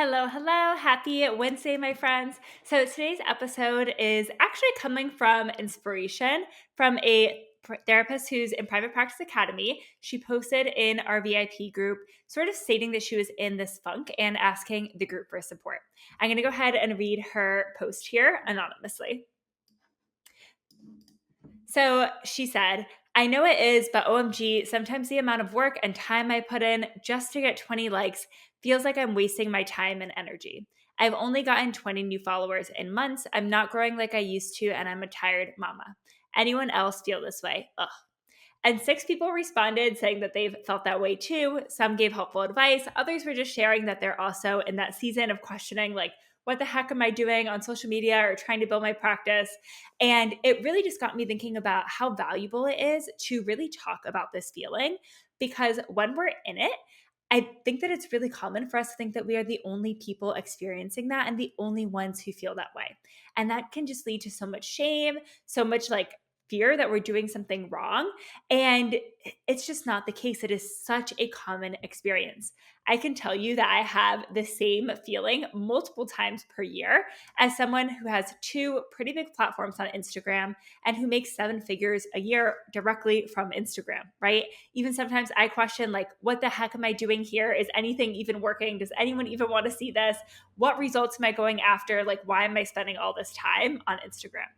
Hello, hello. Happy Wednesday, my friends. So today's episode is actually coming from inspiration from a therapist who's in Private Practice Academy. She posted in our VIP group, sort of stating that she was in this funk and asking the group for support. I'm going to go ahead and read her post here anonymously. So she said, I know it is, but OMG, sometimes the amount of work and time I put in just to get 20 likes feels like I'm wasting my time and energy. I've only gotten 20 new followers in months. I'm not growing like I used to, and I'm a tired mama. Anyone else feel this way? Ugh. And six people responded saying that they've felt that way too. Some gave helpful advice. Others were just sharing that they're also in that season of questioning, like, what the heck am I doing on social media or trying to build my practice? And it really just got me thinking about how valuable it is to really talk about this feeling because when we're in it, I think that it's really common for us to think that we are the only people experiencing that and the only ones who feel that way. And that can just lead to so much shame, so much like fear that we're doing something wrong. And it's just not the case. It is such a common experience. I can tell you that I have the same feeling multiple times per year as someone who has two pretty big platforms on Instagram and who makes seven figures a year directly from Instagram, right? Even sometimes I question, like, what the heck am I doing here? Is anything even working? Does anyone even want to see this? What results am I going after? Like, why am I spending all this time on Instagram?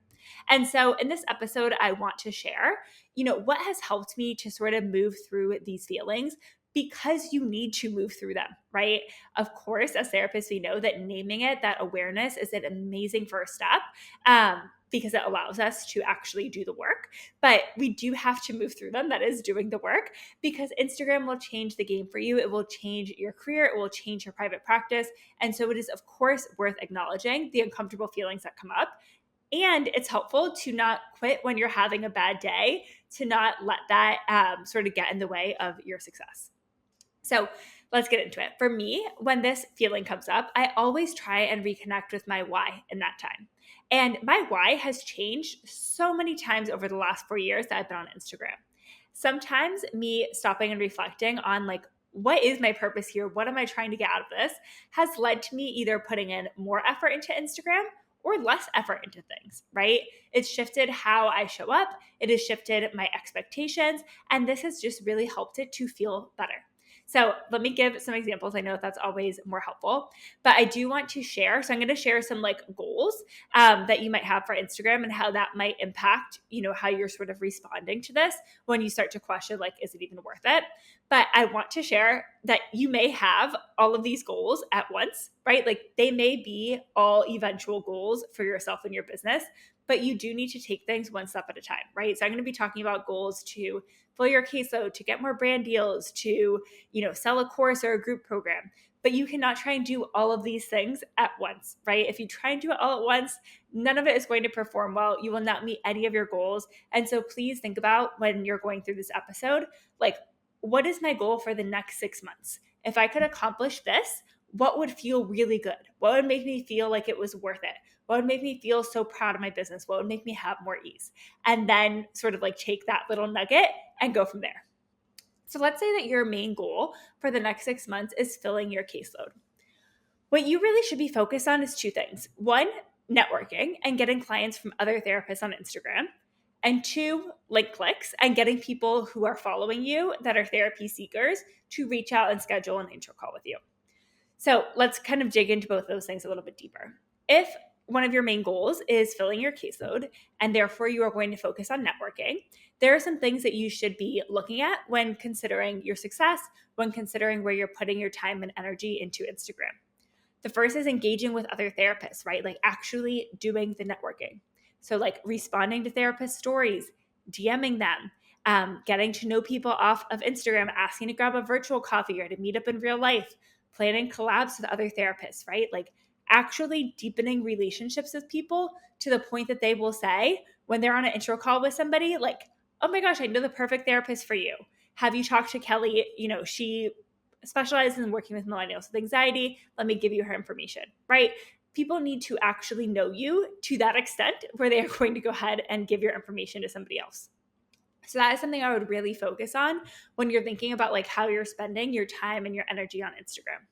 And so in this episode, I want to share, what has helped me to sort of move through these feelings because you need to move through them, right? Of course, as therapists, we know that naming it, that awareness is an amazing first step. Because it allows us to actually do the work. But we do have to move through them. That is doing the work because Instagram will change the game for you. It will change your career. It will change your private practice. And so it is, of course, worth acknowledging the uncomfortable feelings that come up. And it's helpful to not quit when you're having a bad day, to not let that sort of get in the way of your success. So let's get into it. For me, when this feeling comes up, I always try and reconnect with my why in that time. And my why has changed so many times over the last 4 years that I've been on Instagram. Sometimes me stopping and reflecting on, like, what is my purpose here? What am I trying to get out of this? Has led to me either putting in more effort into Instagram or less effort into things, right? It's shifted how I show up. It has shifted my expectations. And this has just really helped it to feel better. So let me give some examples. I know that's always more helpful, but I do want to share. So I'm going to share some like goals that you might have for Instagram and how that might impact, how you're sort of responding to this when you start to question, like, is it even worth it? But I want to share that you may have all of these goals at once, right? Like they may be all eventual goals for yourself and your business, but you do need to take things one step at a time, right? So I'm going to be talking about goals to fill your caseload, to get more brand deals, to, sell a course or a group program. But you cannot try and do all of these things at once, right? If you try and do it all at once, none of it is going to perform well. You will not meet any of your goals. And so please think about when you're going through this episode, like, what is my goal for the next 6 months? If I could accomplish this, what would feel really good? What would make me feel like it was worth it? What would make me feel so proud of my business? What would make me have more ease? And then sort of like take that little nugget and go from there. So let's say that your main goal for the next 6 months is filling your caseload. What you really should be focused on is two things. One, networking and getting clients from other therapists on Instagram. And two, link clicks and getting people who are following you that are therapy seekers to reach out and schedule an intro call with you. So let's kind of dig into both of those things a little bit deeper. If one of your main goals is filling your caseload, and therefore you are going to focus on networking, there are some things that you should be looking at when considering your success, when considering where you're putting your time and energy into Instagram. The first is engaging with other therapists, right? Like actually doing the networking. So like responding to therapist stories, DMing them, getting to know people off of Instagram, asking to grab a virtual coffee or to meet up in real life, planning collabs with other therapists, right? Like actually deepening relationships with people to the point that they will say when they're on an intro call with somebody, like, oh my gosh, I know the perfect therapist for you. Have you talked to Kelly? She specializes in working with millennials with anxiety. Let me give you her information, right? People need to actually know you to that extent where they are going to go ahead and give your information to somebody else. So that is something I would really focus on when you're thinking about like how you're spending your time and your energy on Instagram.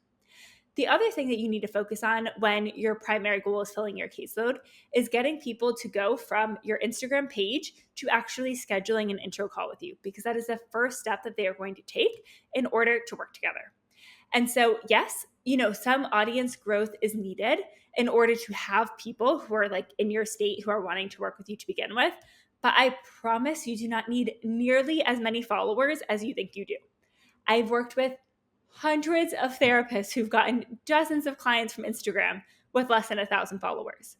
The other thing that you need to focus on when your primary goal is filling your caseload is getting people to go from your Instagram page to actually scheduling an intro call with you, because that is the first step that they are going to take in order to work together. And so, yes, some audience growth is needed in order to have people who are like in your state who are wanting to work with you to begin with. But I promise you do not need nearly as many followers as you think you do. I've worked with hundreds of therapists who've gotten dozens of clients from Instagram with less than 1,000 followers.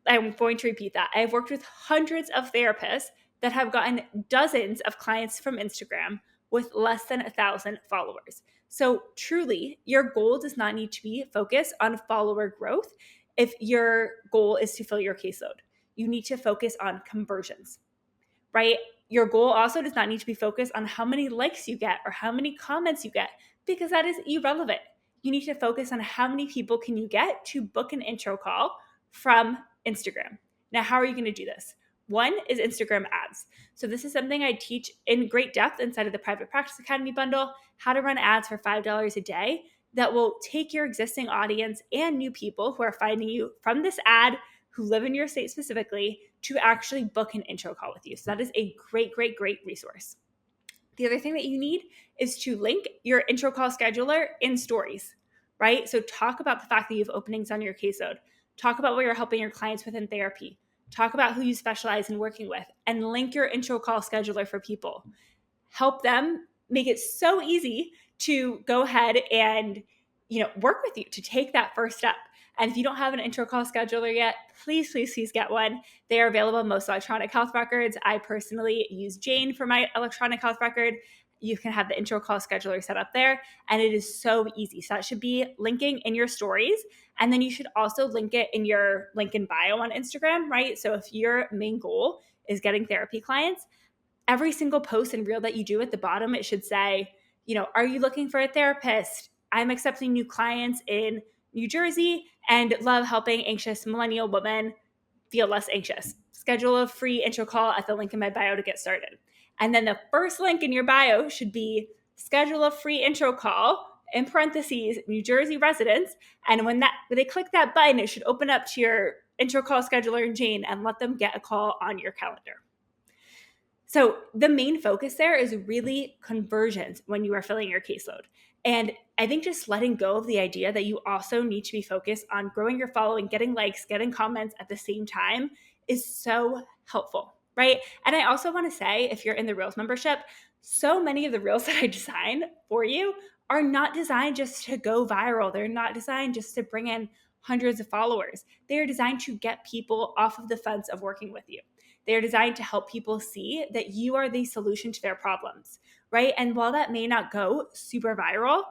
I'm going to repeat that. I've worked with hundreds of therapists that have gotten dozens of clients from Instagram with less than 1,000 followers. So truly, your goal does not need to be focused on follower growth if your goal is to fill your caseload. You need to focus on conversions, right? Your goal also does not need to be focused on how many likes you get or how many comments you get, because that is irrelevant. You need to focus on how many people can you get to book an intro call from Instagram. Now, how are you going to do this? One is Instagram ads. So this is something I teach in great depth inside of the Private Practice Academy bundle, how to run ads for $5 a day that will take your existing audience and new people who are finding you from this ad, who live in your state specifically, to actually book an intro call with you. So that is a great, great, great resource. The other thing that you need is to link your intro call scheduler in stories, right? So talk about the fact that you have openings on your caseload. Talk about what you're helping your clients with in therapy. Talk about who you specialize in working with, and link your intro call scheduler for people. Help them make it so easy to go ahead and work with you, to take that first step. And if you don't have an intro call scheduler yet, please, please, please get one. They are available on most electronic health records. I personally use Jane for my electronic health record. You can have the intro call scheduler set up there, and it is so easy. So that should be linking in your stories. And then you should also link it in your link in bio on Instagram, right? So if your main goal is getting therapy clients, every single post and reel that you do at the bottom, it should say, are you looking for a therapist? I'm accepting new clients in New Jersey and love helping anxious millennial women feel less anxious. Schedule a free intro call at the link in my bio to get started. And then the first link in your bio should be schedule a free intro call, in parentheses, New Jersey residents. And when they click that button, it should open up to your intro call scheduler in Jane and let them get a call on your calendar. So the main focus there is really conversions when you are filling your caseload. And I think just letting go of the idea that you also need to be focused on growing your following, getting likes, getting comments at the same time is so helpful, right? And I also want to say, if you're in the Reels membership, so many of the Reels that I design for you are not designed just to go viral. They're not designed just to bring in hundreds of followers. They are designed to get people off of the fence of working with you. They're designed to help people see that you are the solution to their problems, right? And while that may not go super viral,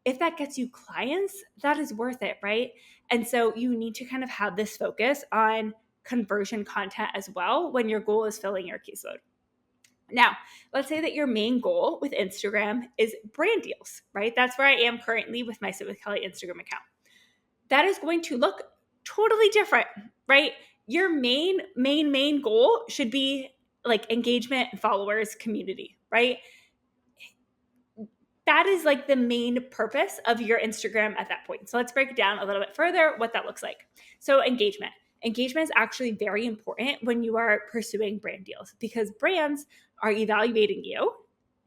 if that gets you clients, that is worth it, right? And so you need to kind of have this focus on conversion content as well when your goal is filling your caseload. Now, let's say that your main goal with Instagram is brand deals, right? That's where I am currently with my Sit with Kelly Instagram account. That is going to look totally different, right? Your main goal should be like engagement, followers, community, right? That is like the main purpose of your Instagram at that point. So let's break it down a little bit further what that looks like. So engagement. Engagement is actually very important when you are pursuing brand deals, because brands are evaluating you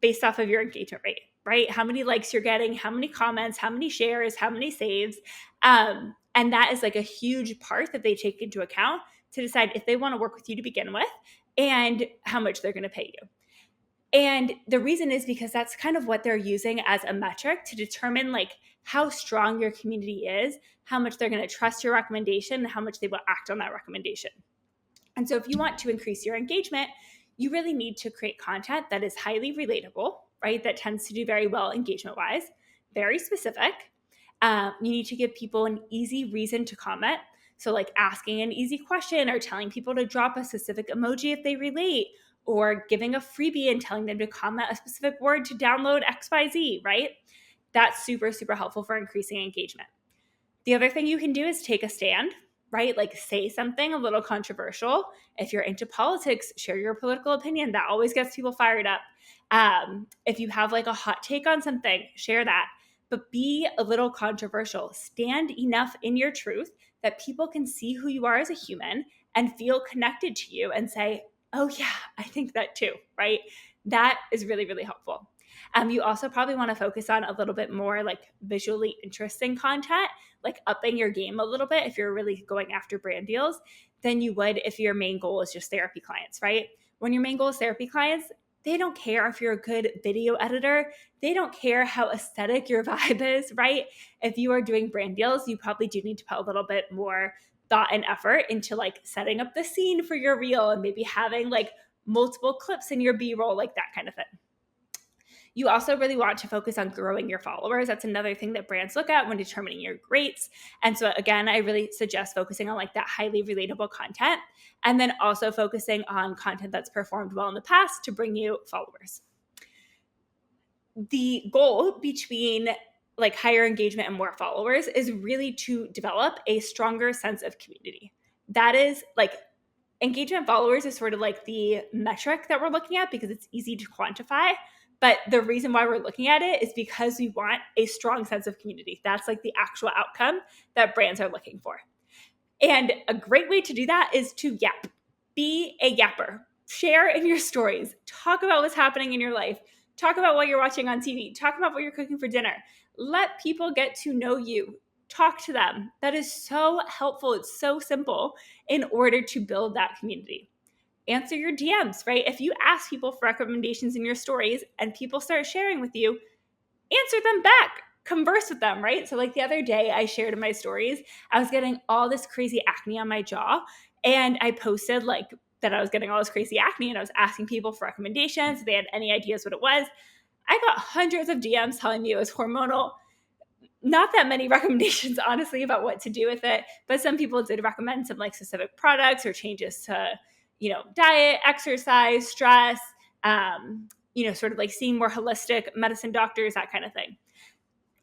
based off of your engagement rate, right? How many likes you're getting, how many comments, how many shares, how many saves. And that is like a huge part that they take into account to decide if they want to work with you to begin with and how much they're going to pay you. And the reason is because that's kind of what they're using as a metric to determine like how strong your community is, how much they're going to trust your recommendation, and how much they will act on that recommendation. And so if you want to increase your engagement, you really need to create content that is highly relatable, right? That tends to do very well engagement-wise, very specific. You need to give people an easy reason to comment. So like asking an easy question or telling people to drop a specific emoji if they relate, or giving a freebie and telling them to comment a specific word to download XYZ, right? That's super, super helpful for increasing engagement. The other thing you can do is take a stand, right? Like say something a little controversial. If you're into politics, share your political opinion. That always gets people fired up. If you have like a hot take on something, share that. but be a little controversial. Stand enough in your truth that people can see who you are as a human and feel connected to you and say, oh yeah, I think that too, right? That is really, really helpful. You also probably want to focus on a little bit more like visually interesting content, like upping your game a little bit if you're really going after brand deals than you would if your main goal is just therapy clients, right? When your main goal is therapy clients, they don't care if you're a good video editor. They don't care how aesthetic your vibe is, right? If you are doing brand deals, you probably do need to put a little bit more thought and effort into like setting up the scene for your reel and maybe having like multiple clips in your B-roll, like that kind of thing. You also really want to focus on growing your followers. That's another thing that brands look at when determining your rates. And so again, I really suggest focusing on like that highly relatable content, and then also focusing on content that's performed well in the past to bring you followers. The goal between like higher engagement and more followers is really to develop a stronger sense of community. That is like engagement followers is sort of like the metric that we're looking at because it's easy to quantify. But the reason why we're looking at it is because we want a strong sense of community. That's like the actual outcome that brands are looking for. And a great way to do that is to yap. Be a yapper. Share in your stories. Talk about what's happening in your life. Talk about what you're watching on TV. Talk about what you're cooking for dinner. Let people get to know you. Talk to them. That is so helpful. It's so simple in order to build that community. Answer your DMs, right? If you ask people for recommendations in your stories and people start sharing with you, answer them back. Converse with them, right? So like the other day I shared in my stories, I was getting all this crazy acne on my jaw, and I posted like that I was getting all this crazy acne, and I was asking people for recommendations if they had any ideas what it was. I got hundreds of DMs telling me it was hormonal. Not that many recommendations, honestly, about what to do with it, but some people did recommend some like specific products or changes to, diet, exercise, stress, sort of like seeing more holistic medicine doctors, that kind of thing.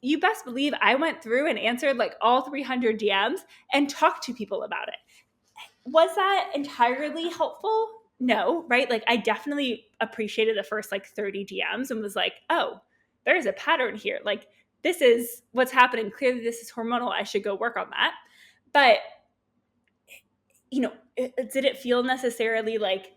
You best believe I went through and answered like all 300 DMs and talked to people about it. Was that entirely helpful? No, right? Like I definitely appreciated the first like 30 DMs and was like, oh, there's a pattern here. Like this is what's happening. Clearly this is hormonal. I should go work on that. But, did it feel necessarily like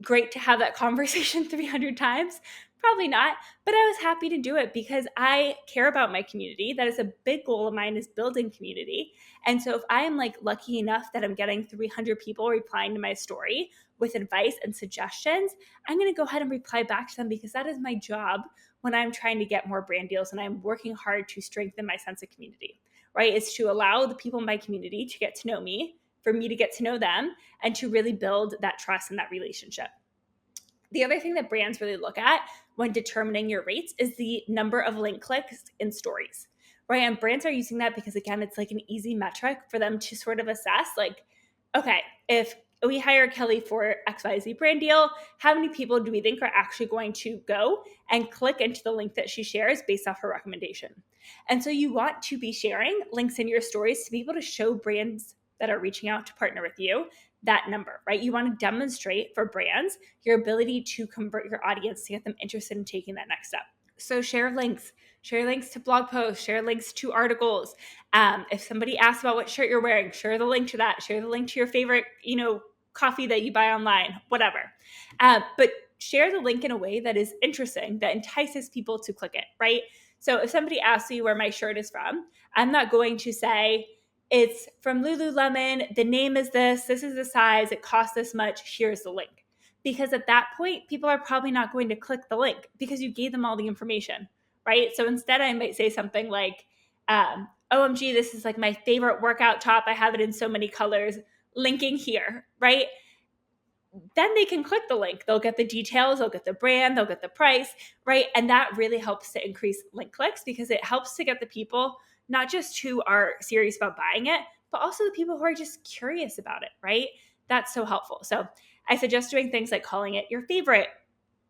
great to have that conversation 300 times? Probably not, but I was happy to do it because I care about my community. That is a big goal of mine, is building community. And so if I am like lucky enough that I'm getting 300 people replying to my story with advice and suggestions, I'm going to go ahead and reply back to them because that is my job when I'm trying to get more brand deals and I'm working hard to strengthen my sense of community, right? It's to allow the people in my community to get to know me, for me to get to know them, and to really build that trust and that relationship. The other thing that brands really look at when determining your rates is the number of link clicks in stories, right? And brands are using that because, again, it's like an easy metric for them to sort of assess, like, okay, if we hire Kelly for XYZ brand deal, how many people do we think are actually going to go and click into the link that she shares based off her recommendation? And so you want to be sharing links in your stories to be able to show brands that are reaching out to partner with you that number, right? You want to demonstrate for brands your ability to convert your audience to get them interested in taking that next step. So share links to blog posts, share links to articles. If somebody asks about what shirt you're wearing, share the link to that, share the link to your favorite, coffee that you buy online, whatever. But share the link in a way that is interesting, that entices people to click it, right? So if somebody asks me where my shirt is from, I'm not going to say, it's from Lululemon, the name is this is the size, it costs this much, here's the link. Because at that point, people are probably not going to click the link because you gave them all the information, right? So instead, I might say something like, OMG, this is like my favorite workout top. I have it in so many colors, linking here, right? Then they can click the link. They'll get the details, they'll get the brand, they'll get the price, right? And that really helps to increase link clicks because it helps to get the people not just who are serious about buying it, but also the people who are just curious about it, right? That's so helpful. So I suggest doing things like calling it your favorite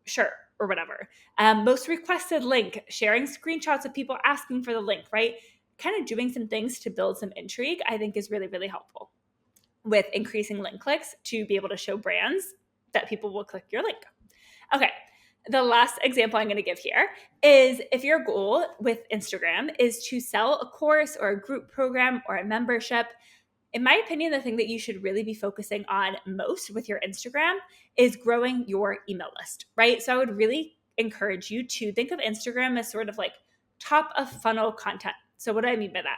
shirt or whatever. Most requested link, sharing screenshots of people asking for the link, right? Kind of doing some things to build some intrigue, I think is really, really helpful with increasing link clicks to be able to show brands that people will click your link. Okay. the last example I'm going to give here is if your goal with Instagram is to sell a course or a group program or a membership, in my opinion, the thing that you should really be focusing on most with your Instagram is growing your email list, right? So I would really encourage you to think of Instagram as sort of like top of funnel content. So what do I mean by that?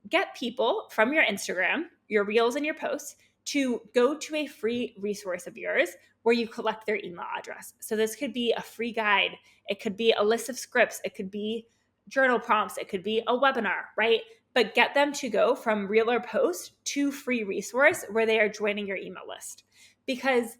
Get people from your Instagram, your reels and your posts to go to a free resource of yours where you collect their email address. So this could be a free guide, it could be a list of scripts, it could be journal prompts, it could be a webinar, right? But get them to go from reel or post to free resource where they are joining your email list. Because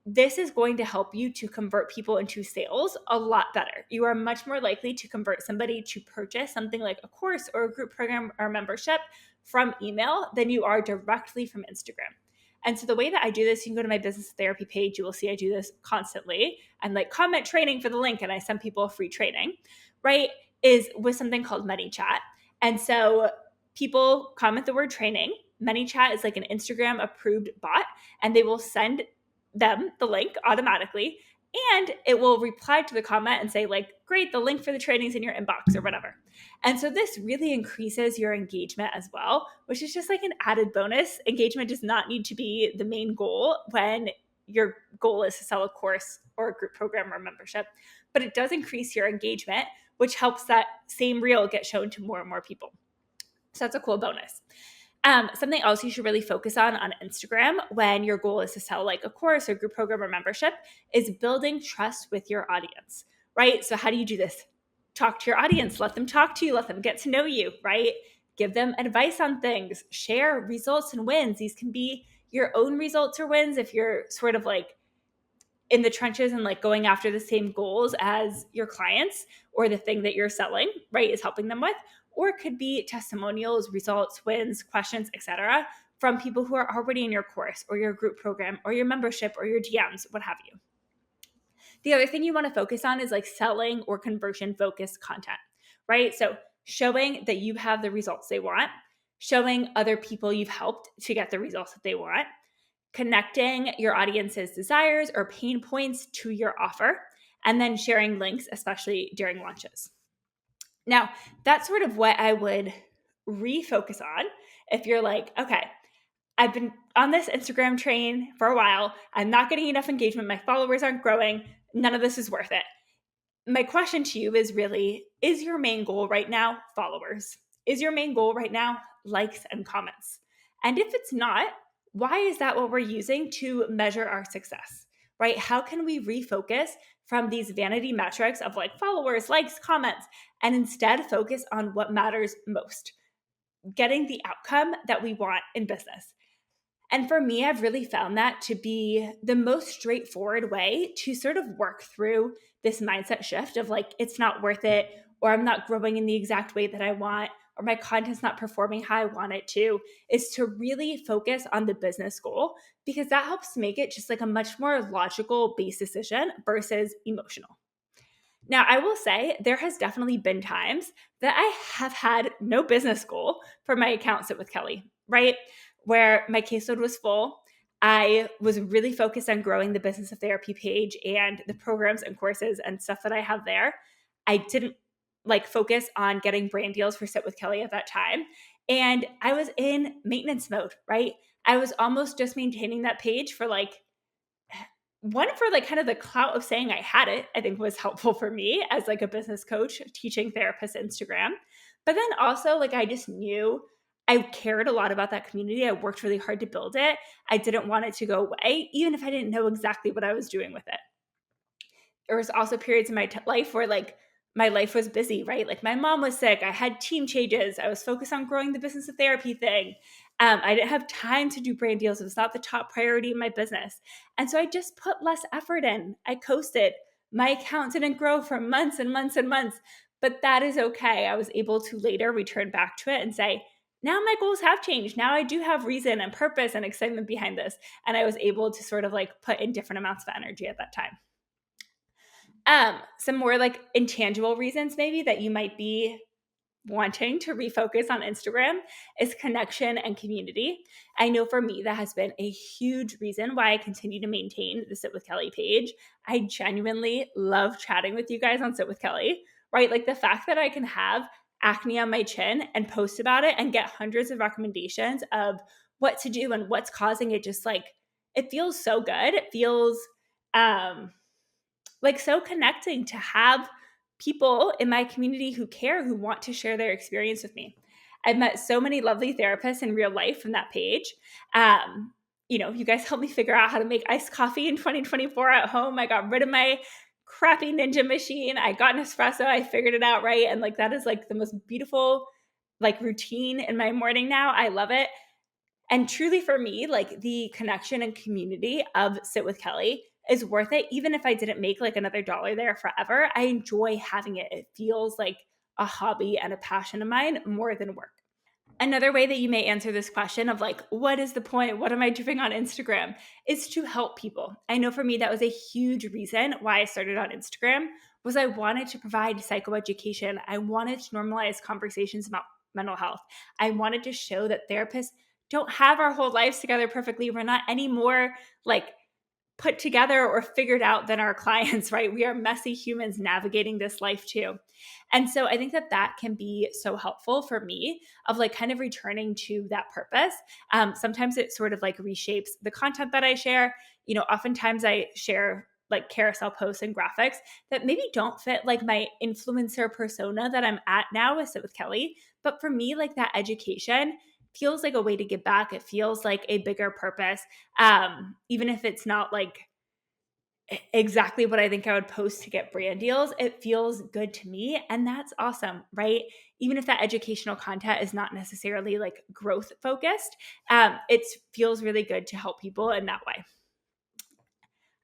this is going to help you to convert people into sales a lot better. You are much more likely to convert somebody to purchase something like a course or a group program or membership from email than you are directly from Instagram. And so the way that I do this, you can go to my business therapy page. You will see I do this constantly. And like comment training for the link, and I send people a free training, right? Is with something called ManyChat. And so people comment the word training. ManyChat is like an Instagram approved bot, and they will send them the link automatically, and it will reply to the comment and say like, great, the link for the training's in your inbox or whatever. And so this really increases your engagement as well, which is just like an added bonus. Engagement does not need to be the main goal when your goal is to sell a course or a group program or membership, but it does increase your engagement, which helps that same reel get shown to more and more people. So that's a cool bonus. Something else you should really focus on Instagram when your goal is to sell like a course or group program or membership is building trust with your audience, right? So how do you do this? Talk to your audience, let them talk to you, let them get to know you, right? Give them advice on things, share results and wins. These can be your own results or wins if you're sort of like in the trenches and like going after the same goals as your clients or the thing that you're selling, right, is helping them with. Or it could be testimonials, results, wins, questions, etc., from people who are already in your course or your group program or your membership or your DMs, what have you. The other thing you want to focus on is like selling or conversion focused content, right? So showing that you have the results they want, showing other people you've helped to get the results that they want, connecting your audience's desires or pain points to your offer, and then sharing links, especially during launches. Now, that's sort of what I would refocus on if you're like, okay, I've been on this Instagram train for a while. I'm not getting enough engagement. My followers aren't growing. None of this is worth it. My question to you is really, is your main goal right now followers? Is your main goal right now likes and comments? And if it's not, why is that what we're using to measure our success, right? How can we refocus from these vanity metrics of like followers, likes, comments, and instead focus on what matters most, getting the outcome that we want in business? And for me, I've really found that to be the most straightforward way to sort of work through this mindset shift of like, it's not worth it, or I'm not growing in the exact way that I want, or my content's not performing how I want it to, is to really focus on the business goal, because that helps make it just like a much more logical based decision versus emotional. Now, I will say there has definitely been times that I have had no business goal for my account Sit with Kelly, right? Where my caseload was full. I was really focused on growing the business of therapy page and the programs and courses and stuff that I have there. I didn't like focus on getting brand deals for Sit with Kelly at that time. And I was in maintenance mode, right? I was almost just maintaining that page for like one, for like kind of the clout of saying I had it, I think was helpful for me as like a business coach teaching therapists Instagram. But then also like I just knew I cared a lot about that community. I worked really hard to build it. I didn't want it to go away, even if I didn't know exactly what I was doing with it. There was also periods in my life where like my life was busy, right? Like my mom was sick. I had team changes. I was focused on growing the business of therapy thing. I didn't have time to do brand deals. It was not the top priority in my business. And so I just put less effort in. I coasted. My account didn't grow for months and months and months, but that is okay. I was able to later return back to it and say, now my goals have changed. Now I do have reason and purpose and excitement behind this. And I was able to sort of like put in different amounts of energy at that time. Some more like intangible reasons maybe that you might be wanting to refocus on Instagram is connection and community. I know for me, that has been a huge reason why I continue to maintain the Sit with Kelly page. I genuinely love chatting with you guys on Sit with Kelly, right? Like the fact that I can have acne on my chin and post about it and get hundreds of recommendations of what to do and what's causing it, just like it feels so good. It feels like so connecting to have people in my community who care, who want to share their experience with me. I've met so many lovely therapists in real life from that page. You guys helped me figure out how to make iced coffee in 2024 at home. I got rid of my crappy Ninja machine. I got an espresso. I figured it out right. And like that is like the most beautiful like routine in my morning now. I love it. And truly for me, like the connection and community of Sit with Kelly is worth it. Even if I didn't make like another dollar there forever, I enjoy having it. It feels like a hobby and a passion of mine more than work. Another way that you may answer this question of like, what is the point? What am I doing on Instagram? Is to help people. I know for me, that was a huge reason why I started on Instagram was I wanted to provide psychoeducation. I wanted to normalize conversations about mental health. I wanted to show that therapists don't have our whole lives together perfectly. We're not any more like put together or figured out than our clients, right? We are messy humans navigating this life too. And so I think that that can be so helpful for me of like kind of returning to that purpose. Sometimes it sort of like reshapes the content that I share. Oftentimes I share like carousel posts and graphics that maybe don't fit like my influencer persona that I'm at now with Sit with Kelly. But for me, like that education feels like a way to give back. It feels like a bigger purpose. Even if it's not like exactly what I think I would post to get brand deals, it feels good to me. And that's awesome, right? Even if that educational content is not necessarily like growth focused, it feels really good to help people in that way.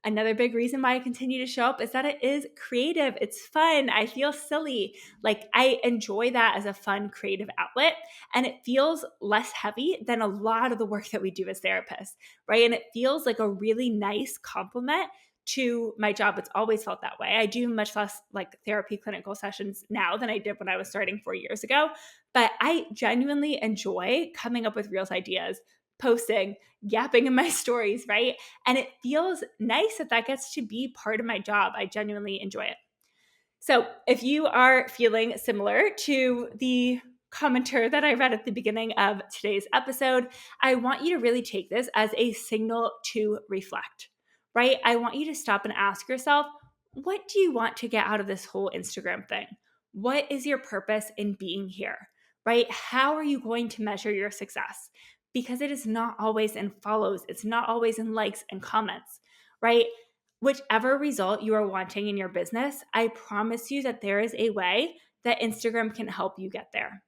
Another big reason why I continue to show up is that it is creative. It's fun. I feel silly. Like I enjoy that as a fun, creative outlet. And it feels less heavy than a lot of the work that we do as therapists, right? And it feels like a really nice compliment to my job. It's always felt that way. I do much less like therapy clinical sessions now than I did when I was starting 4 years ago. But I genuinely enjoy coming up with real ideas, posting, yapping in my stories, right? And it feels nice that gets to be part of my job. I genuinely enjoy it. So if you are feeling similar to the commenter that I read at the beginning of today's episode, I want you to really take this as a signal to reflect, right? I want you to stop and ask yourself, what do you want to get out of this whole Instagram thing? What is your purpose in being here, right? How are you going to measure your success? Because it is not always in follows, it's not always in likes and comments, right? Whichever result you are wanting in your business, I promise you that there is a way that Instagram can help you get there.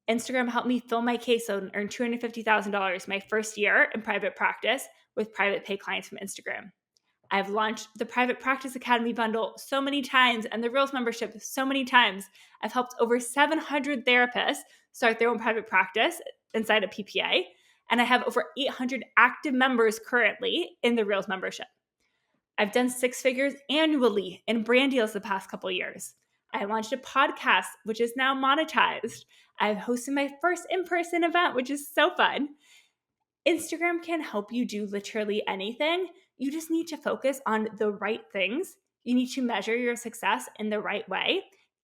Instagram helped me fill my caseload and earn $250,000 my first year in private practice with private pay clients from Instagram. I've launched the Private Practice Academy bundle so many times and the Reels membership so many times. I've helped over 700 therapists start their own private practice inside a PPA. And I have over 800 active members currently in the Reels membership. I've done 6 figures annually in brand deals the past couple years. I launched a podcast, which is now monetized. I've hosted my first in-person event, which is so fun. Instagram can help you do literally anything. You just need to focus on the right things. You need to measure your success in the right way.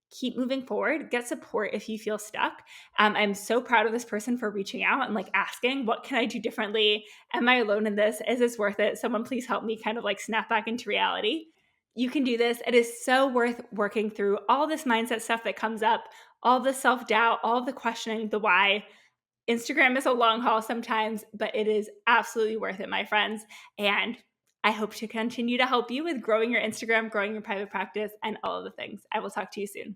Keep moving forward. Get support if you feel stuck. I'm so proud of this person for reaching out and like asking, what can I do differently? Am I alone in this? Is this worth it? Someone please help me kind of like snap back into reality. You can do this. It is so worth working through all this mindset stuff that comes up, all the self-doubt, all the questioning, the why. Instagram is a long haul sometimes, but it is absolutely worth it, my friends. And I hope to continue to help you with growing your Instagram, growing your private practice, and all of the things. I will talk to you soon.